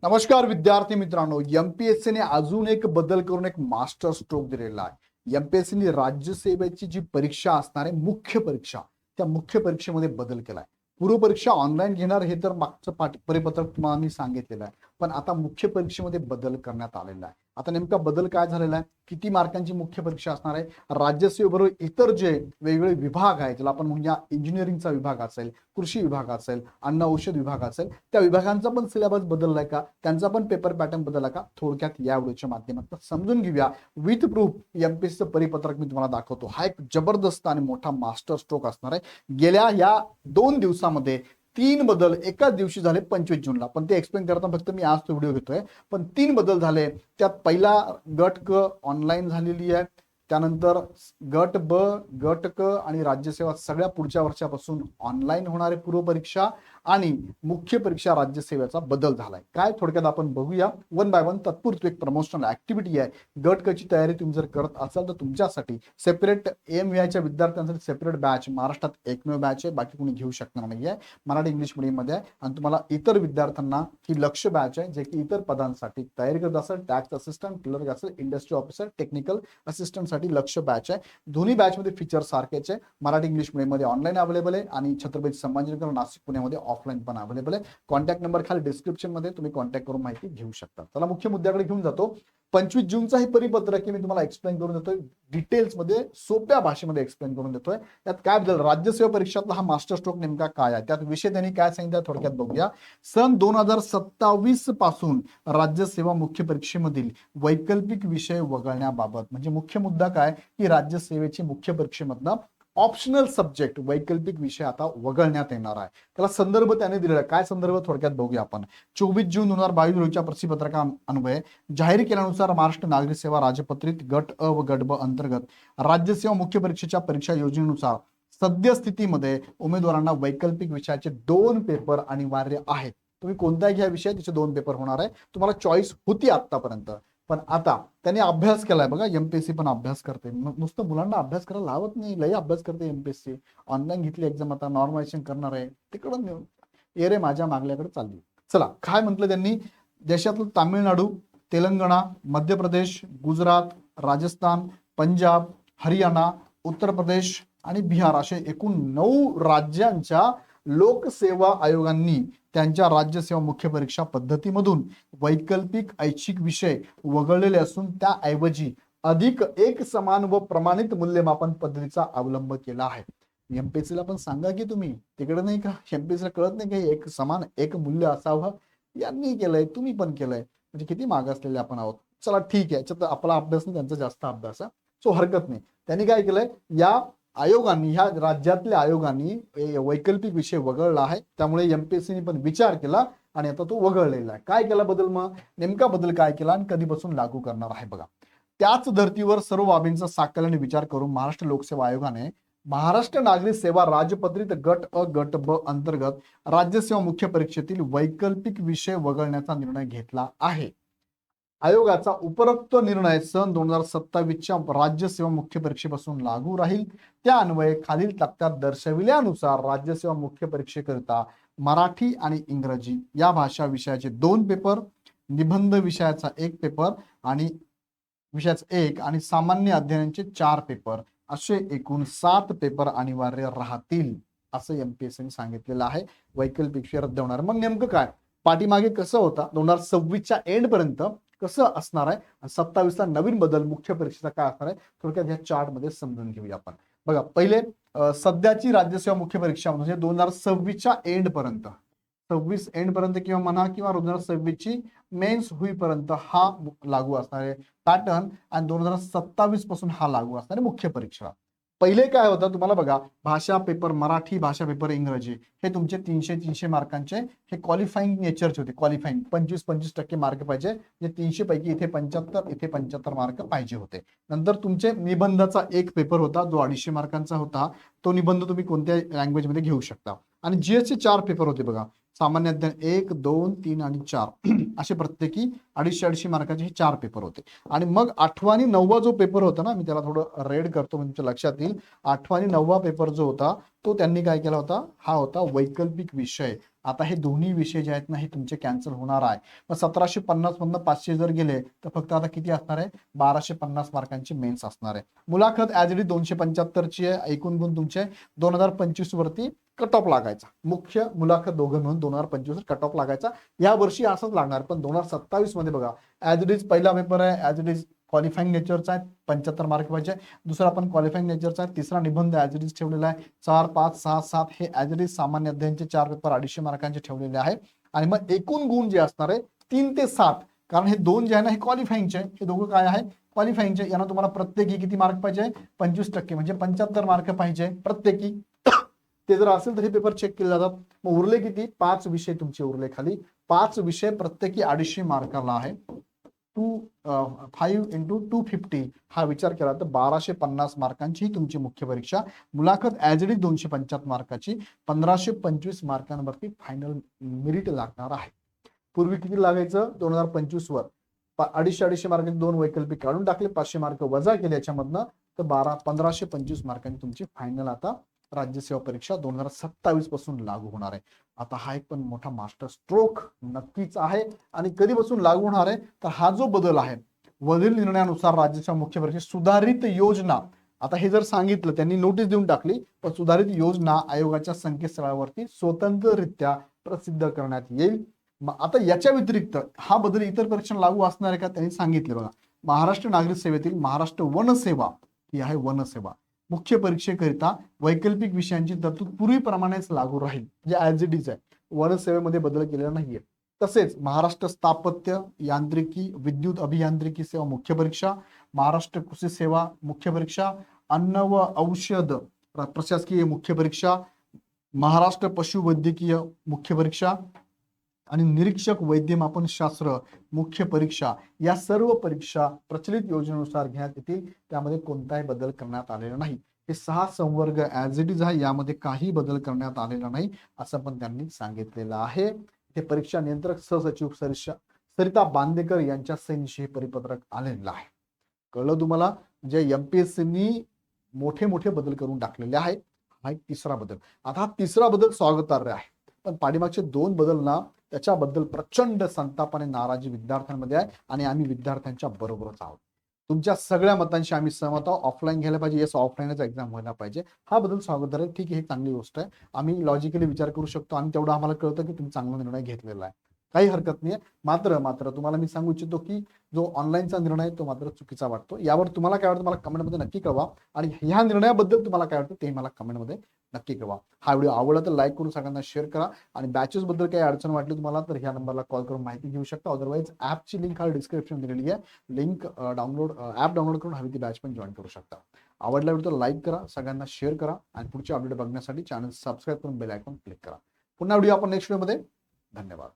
नमस्कार विद्यार्थी मित्रांनो, एमपीएससीने अजून एक बदल करून एक मास्टर स्ट्रोक दिलेला आहे। एमपीएससीने राज्यसेवेची जी परीक्षा असणार आहे, मुख्य परीक्षा, त्या मुख्य परीक्षेमध्ये बदल केलाय। पूर्व परीक्षा ऑनलाईन घेणार हे तर मागचं परिपत्रक तुम्हाला मी सांगितलेलं आहे, पण आता मुख्य परीक्षेमध्ये बदल करण्यात आलेला आहे। आता नेमका बदल काय झालेला आहे, किती मार्कांची मुख्य परीक्षा असणार आहे, राज्यसेवेबरोबर इतर जे वेगवेगळे विभाग आहेत, ज्याला आपण म्हणूया इंजिनिअरिंगचा विभाग असेल, कृषी विभाग असेल, अन्न औषध विभाग असेल, त्या विभागांचा पण सिलेबस बदललाय का, त्यांचा पण पेपर पॅटर्न बदलला का, थोडक्यात या व्हिडिओच्या माध्यमातून समजून घेऊया। विथ प्रूफ एमपीएससीचं परिपत्रक मी तुम्हाला दाखवतो। हा एक जबरदस्त आणि मोठा मास्टर स्ट्रोक असणार आहे। गेल्या या 2 दिवसामध्ये 3 बदल एकाच दिवशी झाले 25 जूनला, पण ते एक्सप्लेन करताना फक्त मी आज तो व्हिडिओ घेतोय। पण 3 बदल झाले। त्यात पहिला गट क ऑनलाईन झालेली आहे, त्यानंतर गट ब, गट क आणि राज्यसेवा सगळ्या पुढच्या वर्षापासून ऑनलाईन होणारे पूर्व परीक्षा आणि मुख्य परीक्षा राज्यसेवेचा बदल झालाय। काय थोडक्यात आपण बघूया वन बाय वन। तत्पूर्वी एक प्रमोशनल ऍक्टिव्हिटी आहे। गट क ची तयारी तुम्ही जर करत असाल तर तुमच्यासाठी सेपरेट एमव्हीआयच्या विद्यार्थ्यांसाठी सेपरेट बॅच महाराष्ट्रात एकमेव बॅच आहे, बाकी कोणी घेऊ शकणार नाहीये। मराठी इंग्लिश मीडियम मध्ये आहे आणि तुम्हाला इतर विद्यार्थ्यांना ही लक्ष्य बॅच आहे जे की इतर पदांसाठी तयारी करत असेल, टॅक्स असिस्टंट, क्लर्क असेल, इंडस्ट्री ऑफिसर, टेक्निकल असिस्टंट साठी लक्ष्य बॅच आहे। दोन्ही बॅच मध्ये फीचर सारखेच आहे। मराठी इंग्लिश मीडियम मध्ये ऑनलाईन अवेलेबल आहे आणि छत्रपती संभाजीनगर, नाशिक, पुण्यामध्ये ऑफलाईन पण अवेलेबल आहे। कॉन्टॅक्ट नंबर खाली डिस्क्रिप्शन मध्ये तुम्ही कॉन्टॅक्ट करून माहिती घेऊ शकता। चला मुख्य मुद्द्याकडे घेऊन जातो। 25 जूनचा ही परिपत्रक की मी तुम्हाला एक्सप्लेन करून देतोय, डिटेल्स मध्ये सोप्या भाषेमध्ये एक्सप्लेन करून देतोय। त्यात काय बदल, राज्यसेवा परीक्षातला हा मास्टर स्ट्रोक नेमका काय आहे, त्यात विषय त्यांनी काय सांगितलं थोडक्यात बघूया। सन 2027 पासून राज्यसेवा मुख्य परीक्षेमधील वैकल्पिक विषय वगळण्याबाबत, म्हणजे मुख्य मुद्दा काय की राज्यसेवेची मुख्य परीक्षेमधनं ऑप्शनल सब्जेक्ट वैकल्पिक विषय आता वगळण्यात येणार आहे। त्याला संदर्भ त्याने दिलेला काय संदर्भ थोडक्यात बघूया आपण। 24 जून 2022 रोजीच्या प्रसिद्धीपत्रका अन्वये जाहीर केल्यानुसार महाराष्ट्र नागरिक सेवा राजपत्रित गट अ व गट ब अंतर्गत राज्यसेवा मुख्य परीक्षेच्या परीक्षा योजनेनुसार सद्यस्थितीमध्ये उमेदवारांना वैकल्पिक विषयाचे 2 पेपर अनिवार्य आहेत। तुम्ही कोणताही घ्या विषय, त्याचे 2 पेपर होणार आहे। तुम्हाला चॉईस होती आतापर्यंत, पण आता त्यांनी अभ्यास केलाय बघा। एमपीएससी पण अभ्यास करते, नुसतं मुलांना अभ्यास करायला लावत नाही, लई अभ्यास करते एमपीएससी। ऑनलाईन घेतली एक्झाम, आता नॉर्मलायझेशन करणार आहे, तिकडं ये रे माझ्या मागल्याकडे चालली। चला काय म्हटलं त्यांनी, देशातलं तामिळनाडू, तेलंगणा, मध्य प्रदेश, गुजरात, राजस्थान, पंजाब, हरियाणा, उत्तर प्रदेश आणि बिहार असे एकूण 9 राज्यांच्या लोकसेवा आयोगांनी त्यांच्या राज्यसेवा मुख्य परीक्षा पद्धतीमधून वैकल्पिक ऐच्छिक विषय वगळलेले असून त्याऐवजी अधिक एक समान व प्रमाणित मूल्यमापन पद्धतीचा अवलंब केला आहे। एमपीएससीला पण सांगा की तुम्ही, तिकडे नाही का एमपीएससीला कळत नाही की एक समान एक मूल्य असावं, यांनी केलंय तुम्ही पण केलंय, म्हणजे किती माग असलेले आपण आहोत। चला ठीक आहे, आपला अभ्यास नाही त्यांचा जास्त अभ्यास आहे, सो हरकत नाही। त्यांनी काय केलंय, या आयोगांनी, ह्या राज्यातल्या आयोगांनी वैकल्पिक विषय वगळला आहे, त्यामुळे एमपीएससीने पण विचार केला आणि आता तो वगळलेला आहे। काय केला बदल, मग नेमका बदल काय केला आणि कधीपासून लागू करणार आहे बघा। त्याच धर्तीवर सर्व बाबींचा साकल आणि विचार करून महाराष्ट्र लोकसेवा आयोगाने महाराष्ट्र नागरिक सेवा राजपत्रित गट अ गट ब अंतर्गत राज्यसेवा मुख्य परीक्षेतील वैकल्पिक विषय वगळण्याचा निर्णय घेतला आहे। आयोगाचा उपरोक्त निर्णय सन 2027च्या राज्यसेवा मुख्य परीक्षेपासून लागू राहील। त्या अन्वये खालील तक्त्यात दर्शविल्यानुसार राज्यसेवा मुख्य परीक्षेकरिता मराठी आणि इंग्रजी या भाषा विषयाचे 2 पेपर, निबंध विषयाचा 1 पेपर आणि विषयाचा 1 आणि सामान्य अध्ययनाचे 4 पेपर असे एकूण 7 पेपर अनिवार्य राहतील, असं एमपीएससीने सांगितलेलं आहे। वैकल्पिक विषय रद्द होणार। मग नेमकं काय, पाठीमागे कसं होता 2026च्या एंड पर्यंत कसं असणार आहे, 27ला नवीन बदल मुख्य परीक्षेचा काय असणार आहे, थोडक्यात ह्या चार्ट मध्ये समजून घेऊया आपण। बघा पहिले सध्याची राज्यसेवा मुख्य परीक्षा म्हणजे 2026च्या एंड पर्यंत, 26 एंड पर्यंत किंवा म्हणा किंवा 2026ची मेन्स होईपर्यंत हा लागू असणार आहे पॅटर्न, आणि 2027 पासून हा लागू असणार आहे मुख्य परीक्षा। पहिले काय होतं तुम्हाला बघा, भाषा पेपर मराठी, भाषा पेपर इंग्रजी, हे तुमचे 300 मार्कांचे हे क्वालिफाईंग नेचरचे होते। क्वालिफाईंग 25% मार्क पाहिजे, म्हणजे 300 पैकी इथे 75, इथे 75 मार्क पाहिजे होते। नंतर तुमचे निबंधाचा 1 पेपर होता जो 250 मार्कांचा होता, तो निबंध तुम्ही कोणत्या लँग्वेज मध्ये घेऊ शकता। आणि जीएसचे 4 पेपर होते बघा, सामान्य अध्ययन 1, 2, 3 आणि 4 असे प्रत्येकी 250 मार्काचे हे 4 पेपर होते. आणि मग 8वा आणि 9वा जो पेपर होता ना, मी त्याला थोडं रेड करतो म्हणजे तुमच्या लक्षात येईल. 8वा आणि 9वा पेपर जो होता तो त्यांनी काय केला होता, हा होता वैकल्पिक विषय. आता हे दोन्ही विषय जे आहेत ना हे तुमचे कॅन्सल होणार आहे. मग 1750 मधनं 500 जर गेले तर फक्त आता किती असणार आहे, 1250 मार्कांची मेन्स असणार आहे. मुलाखत ऍज इट इज 275ची आहे. एकूण गुण तुमचे 2025 वरती कट ऑफ लागायचा. मुख्य मुलाखत दोघं म्हणून 2025 कट ऑफ लागायचा. या वर्षी असंच लागणार, पण 2027 मध्ये बघा ऍज इट इज पहिला पेपर आहे, ऍज इट इज क्वालिफाईंग नेचरचा आहे, 75 मार्क पाहिजे. दुसरा पण क्वालिफाईंग नेचरचा आहे. तिसरा निबंध ऍज इट इज ठेवलेला आहे. 4, 5, 6, 7 हे ऍज इट इज सामान्य अध्ययनचे 4 पेपर 250 मार्कांचे ठेवलेले आहे. आणि मग एकूण गुण जे असणार आहे 3 ते 7, कारण हे दोन जे आहे ना हे क्वालिफाईंगचे, हे दोघं काय आहे क्वालिफाईंगचे. यांना तुम्हाला प्रत्येकी किती मार्क पाहिजे, 25% म्हणजे 75 मार्क पाहिजे प्रत्येकी. ते जर असेल तर हे पेपर चेक केले जातात. मग उरले किती, 5 विषय तुमचे उरले खाली. 5 विषय प्रत्येकी 250 मार्काला आहे. 5 × 250 हा विचार केला तर 1250 मार्कांची ही तुमची मुख्य परीक्षा. मुलाखत ऍज इट इज 275 मार्काची, 1525 मार्कांवरती फायनल मेरिट लागणार आहे. पूर्वी किती लागायचं, 2025 वर 250 मार्कांचे 2 वैकल्पिक काढून टाकले, 500 मार्क वजा केले याच्यामधनं, तर 1525 मार्कांची तुमची फायनल आता राज्यसेवा परीक्षा 2027 पासून लागू होणार आहे. आता हा एक पण मोठा मास्टर स्ट्रोक नक्कीच आहे. आणि कधीपासून लागू होणार आहे, तर हा जो बदल आहे वरील निर्णयानुसार राज्याच्या मुख्य परीक्षेत सुधारित योजना, आता हे जर सांगितलं त्यांनी नोटीस देऊन टाकली, पण सुधारित योजना आयोगाच्या संकेतस्थळावरती स्वतंत्ररित्या प्रसिद्ध करण्यात येईल. आता याच्या व्यतिरिक्त हा बदल इतर परीक्षांना लागू असणार आहे का, त्यांनी सांगितले बघा. महाराष्ट्र नागरिक सेवेतील महाराष्ट्र वनसेवा ही आहे वनसेवा, मुख्य परीक्षेकरिता वैकल्पिक विषयांची तरतूद पूर्वीप्रमाणेच लागू राहील, जे ऍज इट इज आहे. वनसेवेमध्ये बदल केलेला नाहीये. तसेच महाराष्ट्र स्थापत्य यांत्रिकी विद्युत अभियांत्रिकी सेवा मुख्य परीक्षा, महाराष्ट्र कृषी सेवा मुख्य परीक्षा, अन्न व औषध प्रशासकीय मुख्य परीक्षा, महाराष्ट्र पशुवैद्यकीय मुख्य परीक्षा आणि निरीक्षक वैद्यमापन शास्त्र मुख्य परीक्षा, या सर्व परीक्षा प्रचलित योजनेनुसार घेण्यात येतील. त्यामध्ये कोणताही बदल करण्यात आलेला नाही. हे 6 संवर्ग ऍज इट इज आहे, यामध्ये काही बदल करण्यात आलेला नाही असं पण त्यांनी सांगितलेलं आहे. हे परीक्षा नियंत्रक सहसचिव सरिता बांदेकर यांच्या सहीनिशी हे परिपत्रक आलेलं आहे. कळलं तुम्हाला, म्हणजे एमपीएससीनी मोठे मोठे बदल करून टाकलेले आहेत. हा एक तिसरा बदल. आता हा तिसरा बदल स्वागतार्ह आहे, पण पाठीमागचे 2 बदल ना त्याच्याबद्दल प्रचंड संताप आणि नाराजी विद्यार्थ्यांमध्ये आहे. आणि आम्ही विद्यार्थ्यांच्या बरोबरच आहोत. तुमच्या सगळ्या मतांशी आम्ही सहमत आहोत. ऑफलाईन घ्यायला पाहिजे, येस ऑफलाईनच एक्झाम व्हायला पाहिजे. हा बदल स्वागतार्ह आहे, ठीक आहे, ही चांगली गोष्ट आहे. आम्ही लॉजिकली विचार करू शकतो आणि तेवढं आम्हाला कळतं की तुम्ही चांगला निर्णय घेतलेला आहे, काही हरकत नाही. मात्र तुम्हाला मी सांगू इच्छितो की जो ऑनलाईनचा निर्णय तो मात्र चुकीचा वाटतो. यावर तुम्हाला काय वाटतं मला कमेंटमध्ये नक्की कळवा. आणि ह्या निर्णयाबद्दल तुम्हाला काय वाटतं ते मला कमेंटमध्ये नक्की कळवा. हा व्हिडिओ आवडला तर लाईक करून सगळ्यांना शेअर करा. आणि बॅचेस बद्दल काही अडचण वाटली तुम्हाला तर ह्या नंबरला कॉल करून माहिती घेऊ शकता. अदरवाईज ऍपची लिंक खाली डिस्क्रिप्शन दिलेली आहे, लिंक ऍप डाउनलोड करून हवी ती बॅच पण जॉईन करू शकता. आवडला व्हिडिओ तर लाईक करा, सगळ्यांना शेअर करा आणि पुढचे अपडेट बघण्यासाठी चॅनल सबस्क्राईब करून बेल आयकॉन क्लिक करा. पुन्हा व्हिडिओ आपण नेक्स्ट व्हिडिओमध्ये. धन्यवाद.